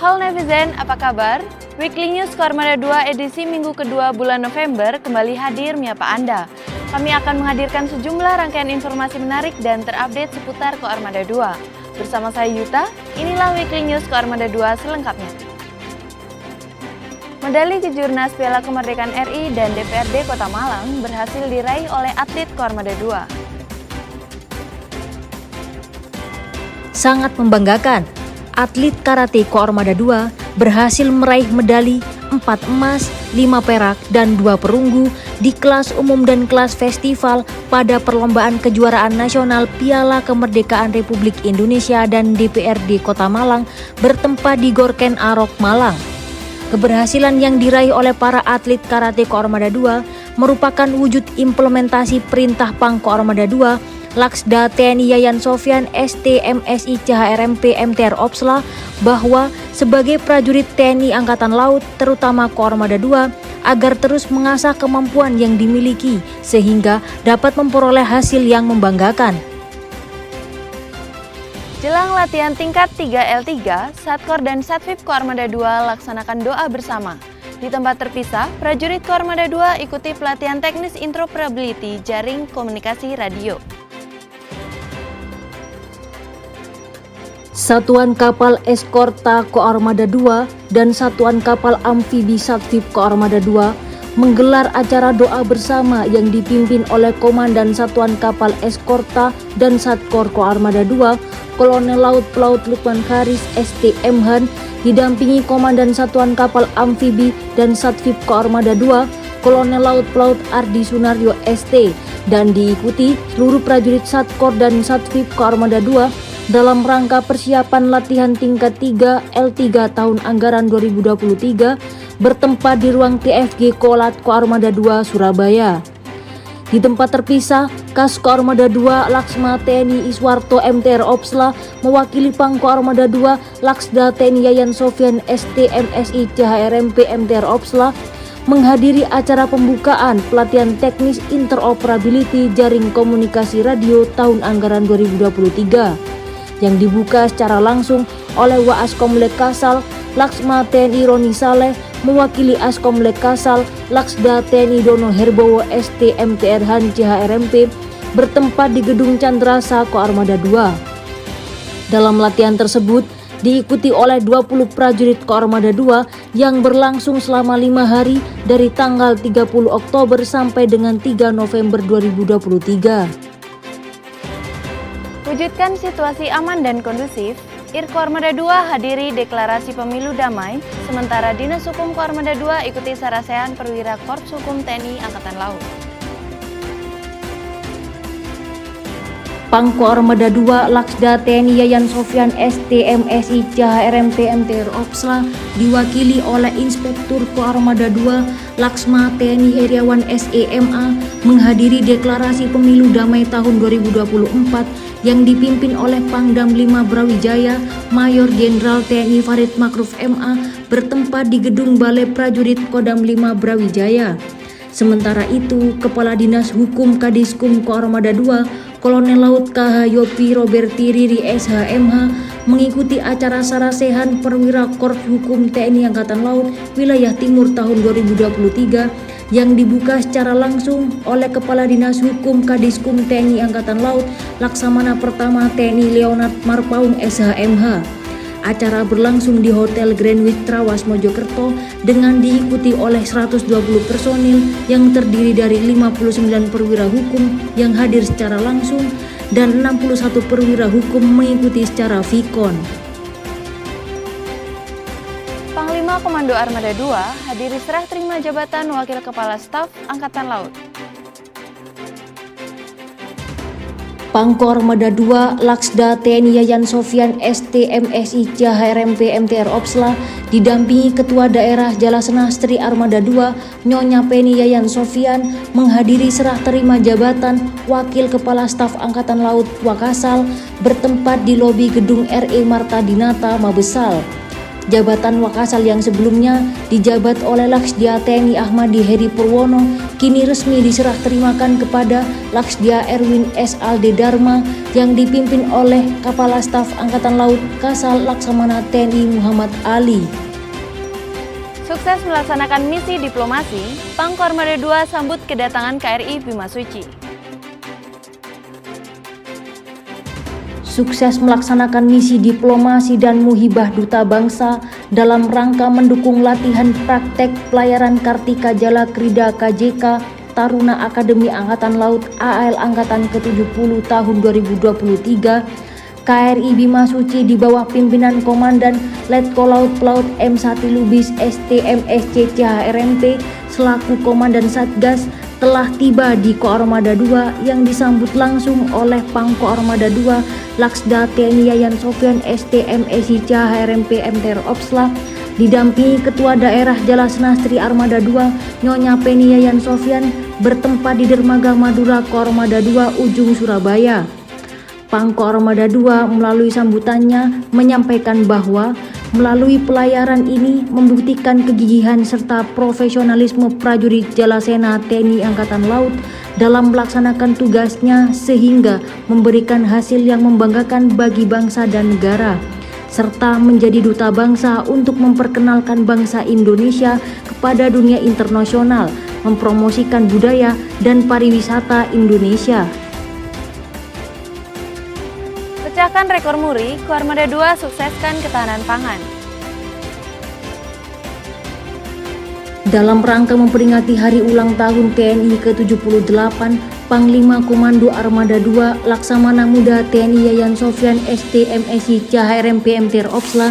Halo netizen, apa kabar? Weekly News Koarmada 2 edisi minggu kedua bulan November kembali hadir menyapa Anda. Kami akan menghadirkan sejumlah rangkaian informasi menarik dan terupdate seputar Koarmada 2. Bersama saya Yuta, inilah Weekly News Koarmada 2 selengkapnya. Medali Kejurnas Piala Kemerdekaan RI dan DPRD Kota Malang berhasil diraih oleh atlet Koarmada 2. Sangat membanggakan, atlet karate Koarmada 2 berhasil meraih medali 4 emas, 5 perak, dan 2 perunggu di kelas umum dan kelas festival pada perlombaan kejuaraan nasional Piala Kemerdekaan Republik Indonesia dan DPRD Kota Malang bertempat di Gor Ken Arok, Malang. Keberhasilan yang diraih oleh para atlet karate Koarmada 2 merupakan wujud implementasi perintah Pang Koarmada 2 Laksda TNI Yayan Sofyan ST MSI CHRMP MTR Opsla bahwa sebagai prajurit TNI Angkatan Laut terutama Koarmada 2 agar terus mengasah kemampuan yang dimiliki sehingga dapat memperoleh hasil yang membanggakan. Jelang latihan tingkat 3L3, Satkor dan Satvip Koarmada 2 laksanakan doa bersama. Di tempat terpisah, prajurit Koarmada 2 ikuti pelatihan teknis interoperability jaring komunikasi radio. Satuan Kapal Eskorta Koarmada 2 dan Satuan Kapal Amfibi Satvip Koarmada 2 menggelar acara doa bersama yang dipimpin oleh Komandan Satuan Kapal Eskorta dan Satkor Koarmada 2, Kolonel Laut Pelaut Lukman Haris ST Mhan, didampingi Komandan Satuan Kapal Amfibi dan Satvip Koarmada 2, Kolonel Laut Pelaut Ardi Sunaryo ST, dan diikuti seluruh prajurit Satkor dan Satvip Koarmada 2 dalam rangka persiapan latihan tingkat 3 L3 tahun anggaran 2023 bertempat di ruang TFG Kolat Koarmada 2 Surabaya. Di tempat terpisah, Kas Koarmada 2 Laksma TNI Iswarto MTR Opsla mewakili Pang Koarmada 2 Laksda TNI Yayan Sofyan ST MSI CHRMP MTR Opsla menghadiri acara pembukaan pelatihan teknis interoperability jaring komunikasi radio tahun anggaran 2023 yang dibuka secara langsung oleh Waaskomlek Kasal Laksma TNI Roni Saleh mewakili Askomlek Kasal Laksda TNI Dono Herbowo ST MTR Han CHRMP bertempat di Gedung Candrasa Koarmada 2. Dalam latihan tersebut diikuti oleh 20 prajurit Koarmada 2 yang berlangsung selama 5 hari dari tanggal 30 Oktober sampai dengan 3 November 2023. Wujudkan situasi aman dan kondusif, IR Koarmada 2 hadiri deklarasi pemilu damai, sementara Dinas Hukum Koarmada 2 ikuti sarasehan perwira Korps Hukum TNI Angkatan Laut. Pang Koarmada 2 Laksda TNI Yayan Sofyan ST MSI CHRMP MTR Opsla diwakili oleh Inspektur Koarmada 2 Laksma TNI Heriawan SEMA menghadiri deklarasi pemilu damai tahun 2024 yang dipimpin oleh Pangdam 5 Brawijaya Mayor Jenderal TNI Farid Makruf MA bertempat di Gedung Balai Prajurit Kodam 5 Brawijaya. Sementara itu, Kepala Dinas Hukum Kadiskum Koarmada 2 Kolonel Laut KH Yopi Roberti Riri SHMH mengikuti acara sarasehan perwira Korps Hukum TNI Angkatan Laut Wilayah Timur tahun 2023 yang dibuka secara langsung oleh Kepala Dinas Hukum Kadiskum TNI Angkatan Laut Laksamana Pertama TNI Leonard Marpaung SHMH. Acara berlangsung di Hotel Greenwich Trawas Mojokerto dengan diikuti oleh 120 personil yang terdiri dari 59 perwira hukum yang hadir secara langsung dan 61 perwira hukum mengikuti secara vikon. Panglima Komando Armada 2 hadiri serah terima jabatan Wakil Kepala Staf Angkatan Laut. Pang Koarmada 2 Laksda TNI Yayan Sofyan ST MSI CHRMP MTR Opsla didampingi Ketua Daerah Jalasena Sri Armada 2 Nyonya Penny Yayan Sofyan menghadiri serah terima jabatan Wakil Kepala Staf Angkatan Laut Wakasal bertempat di lobi Gedung RE Marta Dinata Mabesal. Jabatan Wakasal yang sebelumnya dijabat oleh Laksda TNI Ahmadi Heri Purwono kini resmi diserah terimakan kepada Laksdia Erwin S. Alde Dharma yang dipimpin oleh Kepala Staf Angkatan Laut Kasal Laksamana TNI Muhammad Ali. Sukses melaksanakan misi diplomasi, Pangko Armada 2 sambut kedatangan KRI Bima Suci. Sukses melaksanakan misi diplomasi dan muhibah duta bangsa dalam rangka mendukung latihan praktek pelayaran Kartika Jala Krida KJK Taruna Akademi Angkatan Laut AL Angkatan ke-70 tahun 2023, KRI Bima Suci di bawah pimpinan Komandan Letko Laut Pelaut M1 Lubis STMSC CHRMP selaku Komandan Satgas telah tiba di Koarmada 2 yang disambut langsung oleh Pangko Armada 2 Laksda TNI Yayan Sofyan STMSI CHRMP MTR Opsla didampingi Ketua Daerah Jalasenastri Armada 2 Nyonya Penny Yayan Sofyan bertempat di Dermaga Madura Koarmada 2 Ujung Surabaya. Pangko Armada 2 melalui sambutannya menyampaikan bahwa melalui pelayaran ini membuktikan kegigihan serta profesionalisme prajurit Jalasena TNI Angkatan Laut dalam melaksanakan tugasnya sehingga memberikan hasil yang membanggakan bagi bangsa dan negara, serta menjadi duta bangsa untuk memperkenalkan bangsa Indonesia kepada dunia internasional, mempromosikan budaya dan pariwisata Indonesia. Pecahkan rekor muri, Koarmada 2 sukseskan ketahanan pangan. Dalam rangka memperingati hari ulang tahun TNI ke-78, Panglima Komando Armada 2 Laksamana Muda TNI Yayan Sofyan STMSI CHRMP MTR Opsla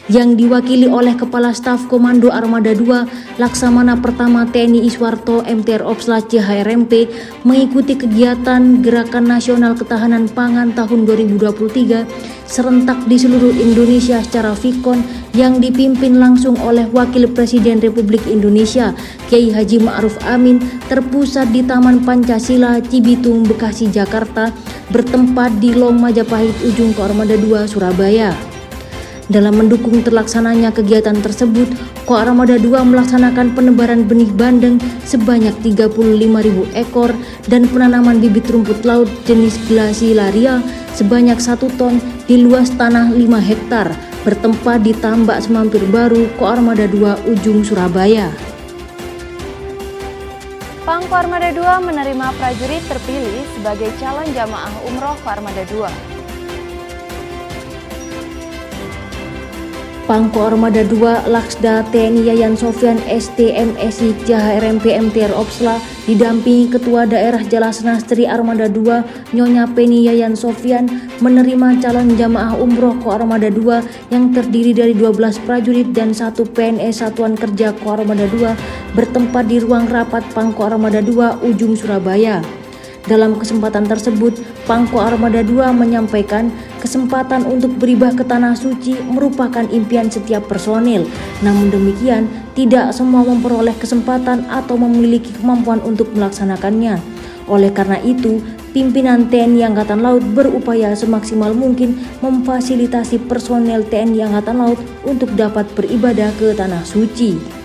yang diwakili oleh Kepala Staf Komando Armada 2 Laksamana Pertama TNI Iswarto MTR Opsla CHRMP mengikuti kegiatan Gerakan Nasional Ketahanan Pangan tahun 2023 serentak di seluruh Indonesia secara Vikon yang dipimpin langsung oleh Wakil Presiden Republik Indonesia Kiai Haji Ma'ruf Amin terpusat di Taman Pancasila Cibitung Bekasi Jakarta bertempat di Long Majapahit Ujung Koarmada 2 Surabaya. Dalam mendukung terlaksananya kegiatan tersebut, Koarmada 2 melaksanakan penebaran benih bandeng sebanyak 35.000 ekor dan penanaman bibit rumput laut jenis Glacilaria sebanyak 1 ton di luas tanah 5 hektar bertempat di Tambak Semampir Baru, Koarmada 2 Ujung Surabaya. Pangko Armada 2 menerima prajurit terpilih sebagai calon jamaah umroh Koarmada 2. Pangko Armada 2 Laksda TNI Yayan Sofyan STMSI CHRMP MTR Opsla didampingi Ketua Daerah Jalasenastri Armada 2 Nyonya Penny Yayan Sofyan menerima calon jamaah umroh Koarmada 2 yang terdiri dari 12 prajurit dan 1 PNS Satuan Kerja Koarmada 2 bertempat di ruang rapat Pangko Armada 2 Ujung Surabaya. Dalam kesempatan tersebut, Pangko Armada 2 menyampaikan kesempatan untuk beribadah ke Tanah Suci merupakan impian setiap personil. Namun demikian, tidak semua memperoleh kesempatan atau memiliki kemampuan untuk melaksanakannya. Oleh karena itu, pimpinan TNI Angkatan Laut berupaya semaksimal mungkin memfasilitasi personel TNI Angkatan Laut untuk dapat beribadah ke Tanah Suci.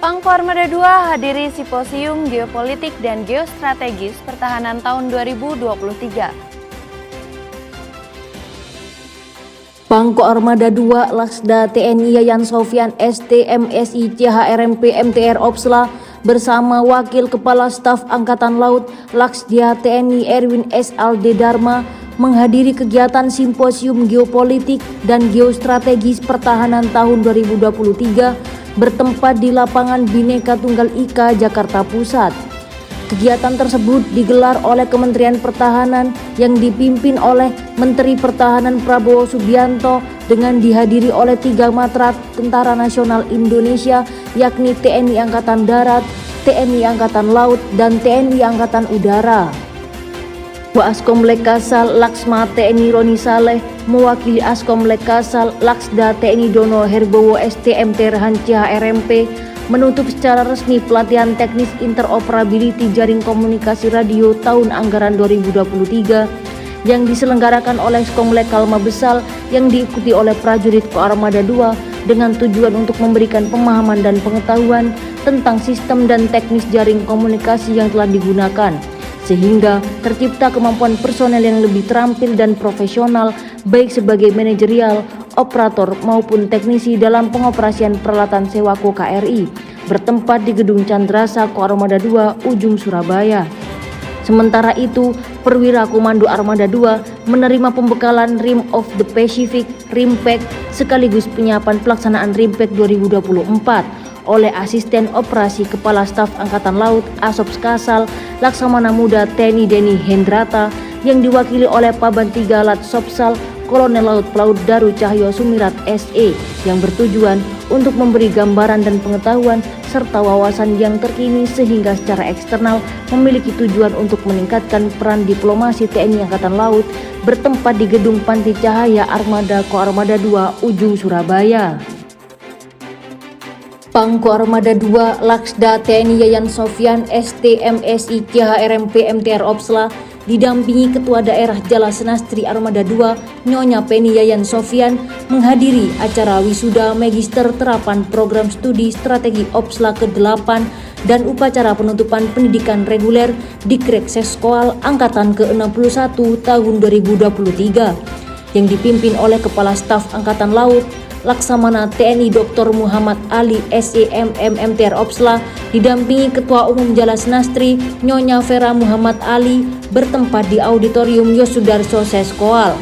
Pangko Armada 2 hadiri Simposium Geopolitik dan Geostrategis Pertahanan tahun 2023. Pangko Armada 2 Laksda TNI Yayan Sofyan STMSI CHRMP MTR Opsla bersama Wakil Kepala Staf Angkatan Laut Laksdia TNI Erwin S. Alde Dharma menghadiri kegiatan Simposium Geopolitik dan Geostrategis Pertahanan tahun 2023 bertempat di lapangan Bhinneka Tunggal Ika, Jakarta Pusat. Kegiatan tersebut digelar oleh Kementerian Pertahanan yang dipimpin oleh Menteri Pertahanan Prabowo Subianto dengan dihadiri oleh 3 matra Tentara Nasional Indonesia yakni TNI Angkatan Darat, TNI Angkatan Laut, dan TNI Angkatan Udara. Askomlek Kasal Laksma TNI Roni Saleh mewakili Askomlek Kasal Laksda TNI Dono Herbowo STMT Rehan CHRMP menutup secara resmi pelatihan teknis interoperability jaring komunikasi radio tahun anggaran 2023 yang diselenggarakan oleh Askomlek Kalma Besal yang diikuti oleh prajurit Koarmada 2 dengan tujuan untuk memberikan pemahaman dan pengetahuan tentang sistem dan teknis jaring komunikasi yang telah digunakan, sehingga tercipta kemampuan personel yang lebih terampil dan profesional baik sebagai manajerial, operator maupun teknisi dalam pengoperasian peralatan sewa KRI bertempat di Gedung Candrasa Koarmada 2 Ujung Surabaya. Sementara itu, Perwira Komando Armada 2 menerima pembekalan Rim of the Pacific (RIMPAC) sekaligus penyiapan pelaksanaan RIMPAC 2024 oleh Asisten Operasi Kepala Staf Angkatan Laut Asops Kasal Laksamana Muda TNI Denny Hendrata yang diwakili oleh Paban 3 Latsopsal Kolonel Laut Pelaut Daru Cahyo Sumirat SE yang bertujuan untuk memberi gambaran dan pengetahuan serta wawasan yang terkini sehingga secara eksternal memiliki tujuan untuk meningkatkan peran diplomasi TNI Angkatan Laut bertempat di Gedung Panti Cahaya Armada Koarmada 2 Ujung Surabaya. Pangko Armada 2 Laksda TNI Yayan Sofyan STMSI CHRMP MTR Opsla didampingi Ketua Daerah Jala Senastri Armada 2 Nyonya Penny Yayan Sofyan menghadiri acara wisuda Magister Terapan Program Studi Strategi Opsla ke-8 dan upacara penutupan pendidikan reguler Dikrek Seskoal Angkatan ke-61 tahun 2023 yang dipimpin oleh Kepala Staf Angkatan Laut Laksamana TNI Dr. Muhammad Ali SEMM MTR Opsla didampingi Ketua Umum Jala Senastri Nyonya Vera Muhammad Ali bertempat di Auditorium Yosudarso Seskoal.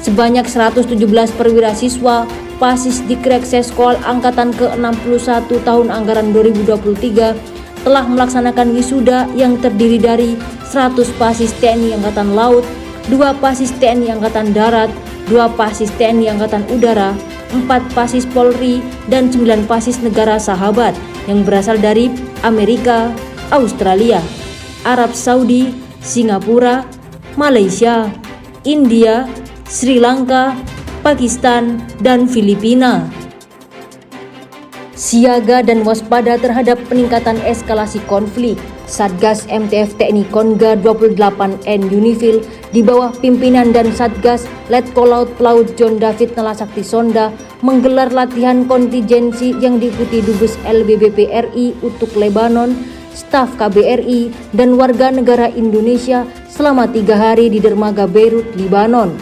Sebanyak 117 perwira siswa Pasis Dikrek Seskoal Angkatan ke-61 tahun anggaran 2023 telah melaksanakan wisuda yang terdiri dari 100 Pasis TNI Angkatan Laut, 2 Pasis TNI Angkatan Darat, 2 Pasis TNI Angkatan Udara, 4 Pasis Polri, dan 9 Pasis negara sahabat yang berasal dari Amerika, Australia, Arab Saudi, Singapura, Malaysia, India, Sri Lanka, Pakistan, dan Filipina. Siaga dan waspada terhadap peningkatan eskalasi konflik, Satgas MTF TNI Konga 28N Unifil di bawah pimpinan dan Satgas Letkol Laut Pelaut John David Nalasakti Sonda menggelar latihan kontingensi yang diikuti Dubes LBBP RI untuk Lebanon, staf KBRI, dan warga negara Indonesia selama 3 hari di dermaga Beirut, Lebanon.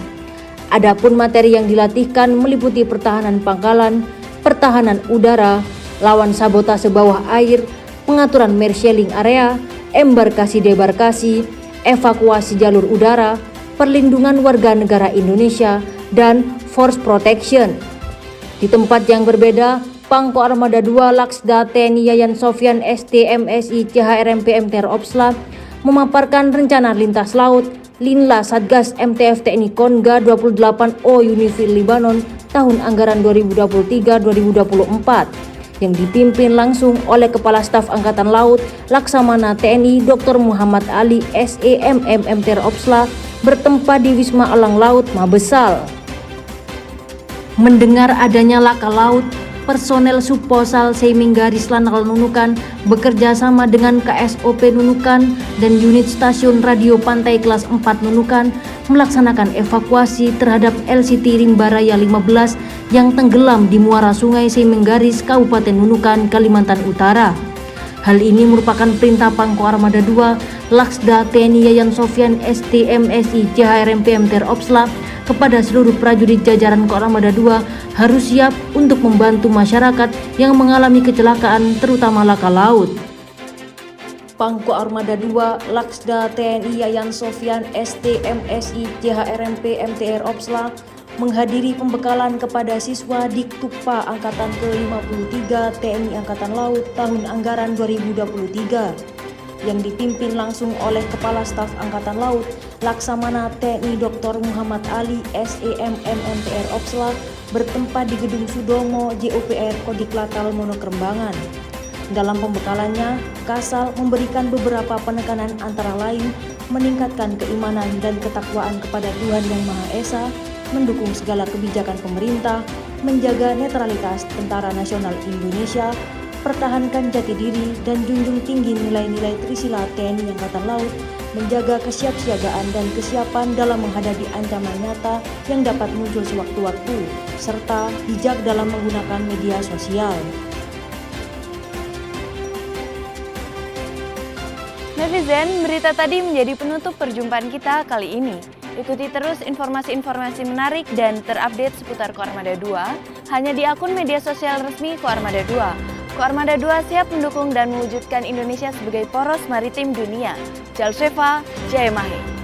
Adapun materi yang dilatihkan meliputi pertahanan pangkalan, pertahanan udara, lawan sabotase bawah air, pengaturan marshalling area, embarkasi-debarkasi, evakuasi jalur udara, perlindungan warga negara Indonesia, dan force protection. Di tempat yang berbeda, Pangko Armada 2 Laksda TNI Yayan Sofyan STMSI CHRMP MTR Opsla memaparkan rencana lintas laut Linla Satgas MTF TNI Konga 28O Unifil Lebanon tahun anggaran 2023-2024 yang dipimpin langsung oleh Kepala Staf Angkatan Laut Laksamana TNI Dr. Muhammad Ali SEMM MTR Opsla bertempat di Wisma Elang Laut Mabesal. Mendengar adanya laka laut, personel Subposal Seiminggaris Lanal Nunukan bekerja sama dengan KSOP Nunukan dan unit stasiun radio pantai kelas 4 Nunukan melaksanakan evakuasi terhadap LCT Rimbaraya 15 yang tenggelam di muara Sungai Seiminggaris Kabupaten Nunukan, Kalimantan Utara. Hal ini merupakan perintah Pangko Armada 2 Laksda TNI Yayan Sofyan STMSI CHRMP MTR Opsla kepada seluruh prajurit jajaran Koarmada 2 harus siap untuk membantu masyarakat yang mengalami kecelakaan terutama laka laut. Pangko Armada 2 Laksda TNI Yayan Sofyan STMSI CHRMP MTR Opsla menghadiri pembekalan kepada siswa Diktukpa Angkatan ke-53 TNI Angkatan Laut tahun anggaran 2023 yang dipimpin langsung oleh Kepala Staf Angkatan Laut Laksamana TNI Dr. Muhammad Ali SEMM MTR Opsla bertempat di Gedung Sudomo JOPR Kodiklatal Monokrembangan. Dalam pembekalannya, Kasal memberikan beberapa penekanan antara lain meningkatkan keimanan dan ketakwaan kepada Tuhan Yang Maha Esa, mendukung segala kebijakan pemerintah, menjaga netralitas Tentara Nasional Indonesia, pertahankan jati diri dan junjung tinggi nilai-nilai Trisila TNI Angkatan Laut, menjaga kesiapsiagaan dan kesiapan dalam menghadapi ancaman nyata yang dapat muncul sewaktu-waktu, serta bijak dalam menggunakan media sosial. Netizen, berita tadi menjadi penutup perjumpaan kita kali ini. Ikuti terus informasi-informasi menarik dan terupdate seputar Koarmada 2 hanya di akun media sosial resmi Koarmada 2. Koarmada 2 siap mendukung dan mewujudkan Indonesia sebagai poros maritim dunia. Jalseva, Jayamahe.